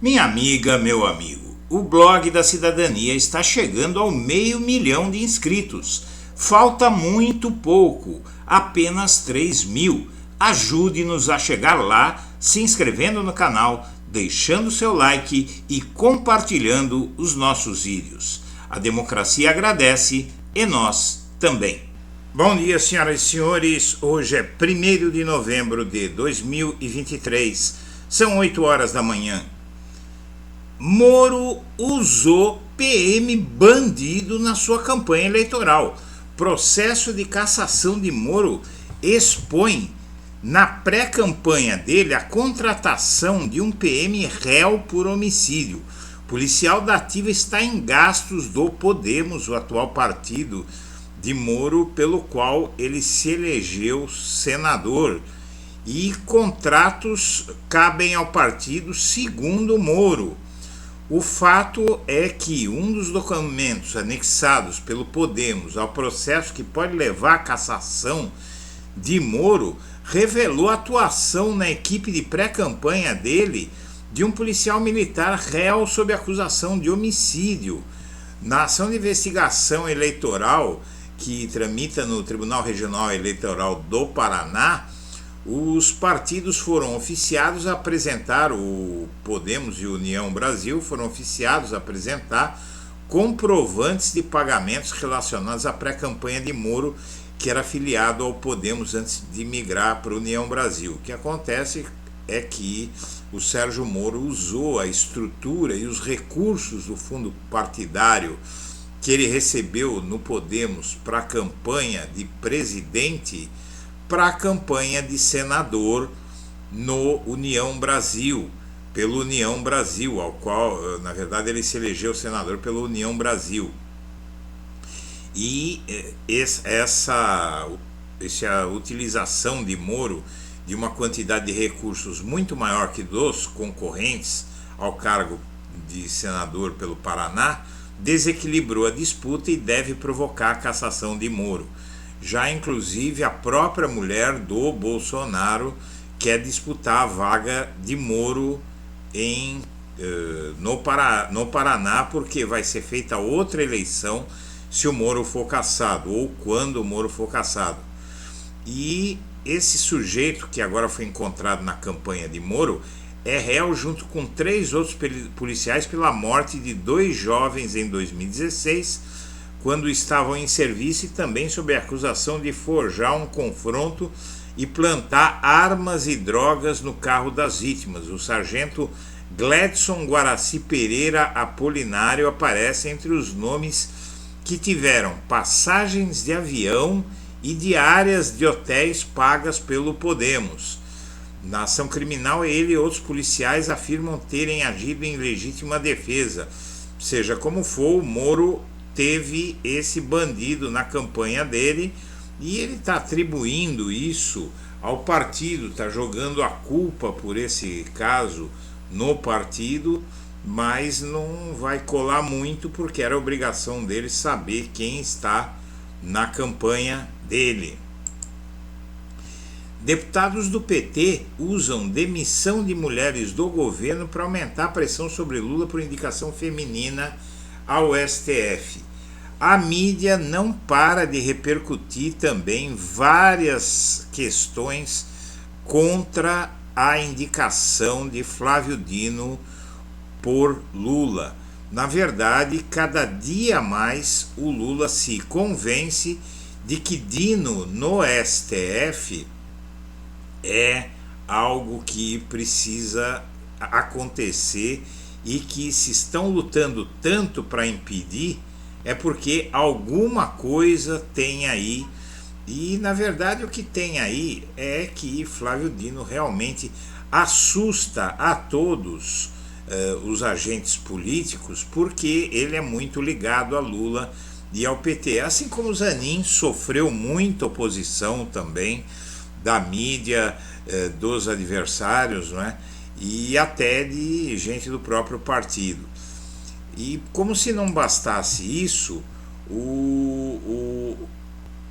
Minha amiga, meu amigo, o blog da cidadania está chegando ao 500.000 de inscritos. Falta muito pouco, apenas 3.000. Ajude-nos a chegar lá se inscrevendo no canal, deixando seu like e compartilhando os nossos vídeos. A democracia agradece e nós também. Bom dia, senhoras e senhores. Hoje é 1º de novembro de 2023. São 8 horas da manhã. Moro usou PM bandido na sua campanha eleitoral. Processo de cassação de Moro expõe na pré-campanha dele a contratação de um PM réu por homicídio. Policial da ativa está em gastos do Podemos, o atual partido de Moro, pelo qual ele se elegeu senador. E contratos cabem ao partido, segundo Moro. O fato é que um dos documentos anexados pelo Podemos ao processo que pode levar à cassação de Moro revelou a atuação na equipe de pré-campanha dele de um policial militar réu sob acusação de homicídio. Na ação de investigação eleitoral que tramita no Tribunal Regional Eleitoral do Paraná, os partidos foram oficiados a apresentar, o Podemos e União Brasil foram oficiados a apresentar comprovantes de pagamentos relacionados à pré-campanha de Moro, que era afiliado ao Podemos antes de migrar para a União Brasil. O que acontece é que o Sérgio Moro usou a estrutura e os recursos do fundo partidário que ele recebeu no Podemos para a campanha de presidente, para a campanha de senador no União Brasil, pelo União Brasil, ao qual, na verdade, ele se elegeu senador pela União Brasil. E essa utilização de Moro de uma quantidade de recursos muito maior que dos concorrentes ao cargo de senador pelo Paraná desequilibrou a disputa e deve provocar a cassação de Moro. Já inclusive a própria mulher do Bolsonaro quer disputar a vaga de Moro no Paraná, porque vai ser feita outra eleição se o Moro for cassado, ou quando o Moro for cassado. E esse sujeito que agora foi encontrado na campanha de Moro é réu junto com 3 outros policiais pela morte de 2 jovens em 2016, quando estavam em serviço, e também sob a acusação de forjar um confronto e plantar armas e drogas no carro das vítimas. O sargento Gledson Guaraci Pereira Apolinário aparece entre os nomes que tiveram passagens de avião e diárias de hotéis pagas pelo Podemos. Na ação criminal, ele e outros policiais afirmam terem agido em legítima defesa. Seja como for, o Moro teve esse bandido na campanha dele e ele está atribuindo isso ao partido, está jogando a culpa por esse caso no partido, mas não vai colar muito porque era obrigação dele saber quem está na campanha dele. Deputados do PT usam demissão de mulheres do governo para aumentar a pressão sobre Lula por indicação feminina ao STF. A mídia não para de repercutir também várias questões contra a indicação de Flávio Dino por Lula. Na verdade, cada dia mais o Lula se convence de que Dino no STF é algo que precisa acontecer e que se estão lutando tanto para impedir é porque alguma coisa tem aí. E na verdade o que tem aí é que Flávio Dino realmente assusta a todos os agentes políticos, porque ele é muito ligado a Lula e ao PT, assim como Zanin sofreu muita oposição também da mídia, dos adversários, não é? E até de gente do próprio partido. E como se não bastasse isso, o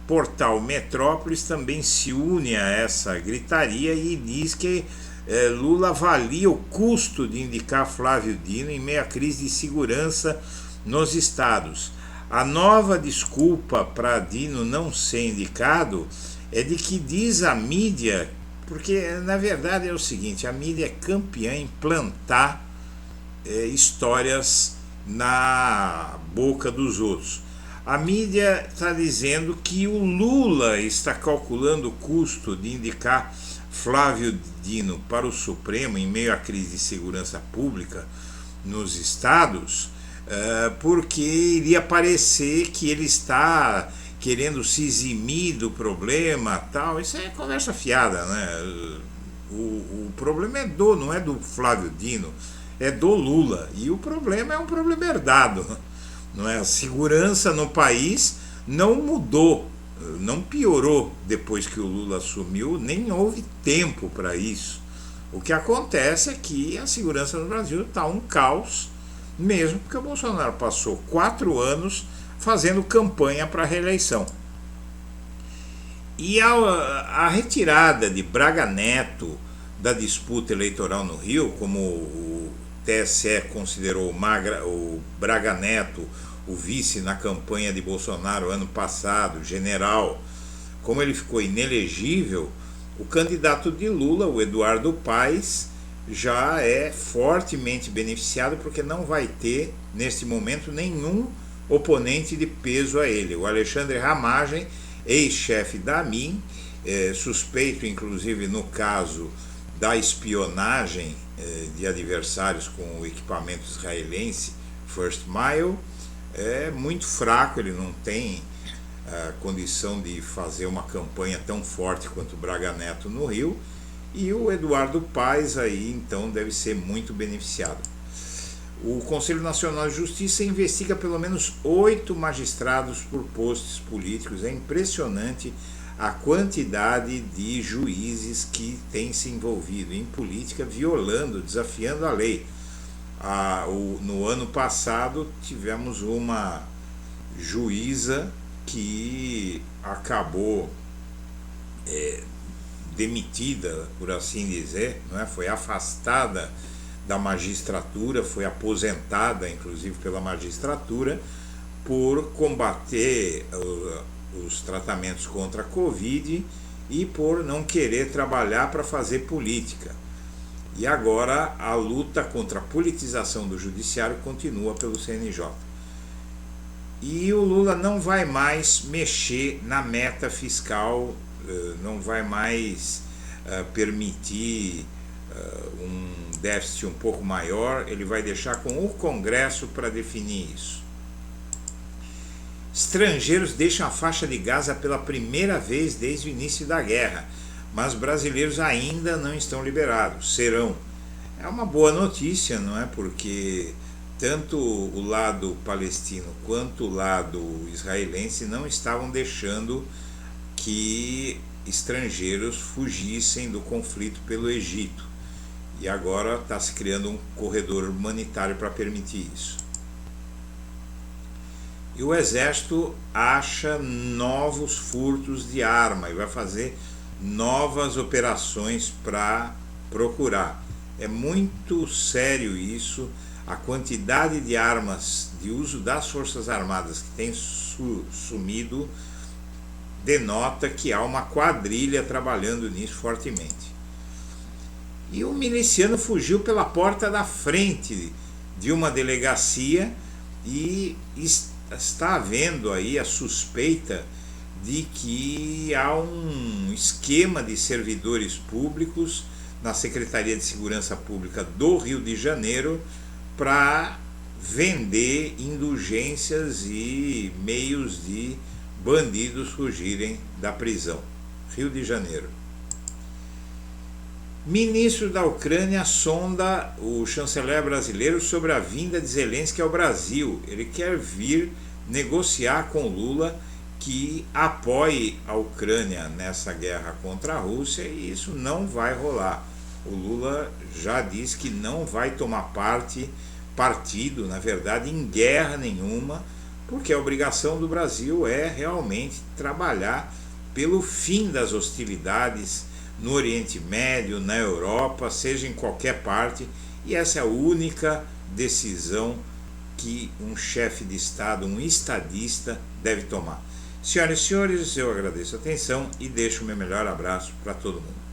portal Metrópolis também se une a essa gritaria e diz que Lula avalia o custo de indicar Flávio Dino em meio à crise de segurança nos estados. A nova desculpa para Dino não ser indicado é de que diz a mídia, porque na verdade é o seguinte, a mídia é campeã em plantar histórias na boca dos outros. A mídia está dizendo que o Lula está calculando o custo de indicar Flávio Dino para o Supremo em meio à crise de segurança pública nos estados, porque iria parecer que ele está querendo se eximir do problema, tal. Isso é conversa fiada, né? O problema não é do Flávio Dino, é do Lula. E o problema é um problema herdado. Não é? A segurança no país não mudou, não piorou depois que o Lula assumiu, nem houve tempo para isso. O que acontece é que a segurança no Brasil está um caos, mesmo porque o Bolsonaro passou 4 anos fazendo campanha para a reeleição. E a retirada de Braga Neto da disputa eleitoral no Rio, como o TSE considerou o Braga Neto o vice na campanha de Bolsonaro ano passado, general, como ele ficou inelegível, o candidato de Lula, o Eduardo Paes, já é fortemente beneficiado porque não vai ter, neste momento, nenhum oponente de peso a ele. O Alexandre Ramagem, ex-chefe da AMIN, suspeito inclusive no caso da espionagem de adversários com o equipamento israelense First Mile, é muito fraco, ele não tem condição de fazer uma campanha tão forte quanto o Braga Neto no Rio, e o Eduardo Paes aí então deve ser muito beneficiado. O Conselho Nacional de Justiça investiga pelo menos 8 magistrados por postos políticos. É impressionante a quantidade de juízes que têm se envolvido em política, violando, desafiando a lei. No ano passado tivemos uma juíza que acabou demitida, por assim dizer, não é? Foi afastada da magistratura, foi aposentada inclusive pela magistratura por combater os tratamentos contra a Covid e por não querer trabalhar para fazer política. E agora a luta contra a politização do judiciário continua pelo CNJ. E o Lula não vai mais mexer na meta fiscal, não vai mais permitir um déficit um pouco maior, ele vai deixar com o Congresso para definir isso. Estrangeiros deixam a faixa de Gaza pela primeira vez desde o início da guerra, mas brasileiros ainda não estão liberados, serão. É uma boa notícia, não é? Porque tanto o lado palestino quanto o lado israelense não estavam deixando que estrangeiros fugissem do conflito pelo Egito. E agora está se criando um corredor humanitário para permitir isso. E o Exército acha novos furtos de arma e vai fazer novas operações para procurar. É muito sério isso, a quantidade de armas de uso das Forças Armadas que tem sumido denota que há uma quadrilha trabalhando nisso fortemente. E o miliciano fugiu pela porta da frente de uma delegacia e está havendo aí a suspeita de que há um esquema de servidores públicos na Secretaria de Segurança Pública do Rio de Janeiro para vender indulgências e meios de bandidos fugirem da prisão. Rio de Janeiro. Ministro da Ucrânia sonda o chanceler brasileiro sobre a vinda de Zelensky ao Brasil. Ele quer vir negociar com Lula que apoie a Ucrânia nessa guerra contra a Rússia, e isso não vai rolar. O Lula já disse que não vai tomar partido, na verdade, em guerra nenhuma, porque a obrigação do Brasil é realmente trabalhar pelo fim das hostilidades, no Oriente Médio, na Europa, seja em qualquer parte, e essa é a única decisão que um chefe de Estado, um estadista, deve tomar. Senhoras e senhores, eu agradeço a atenção e deixo o meu melhor abraço para todo mundo.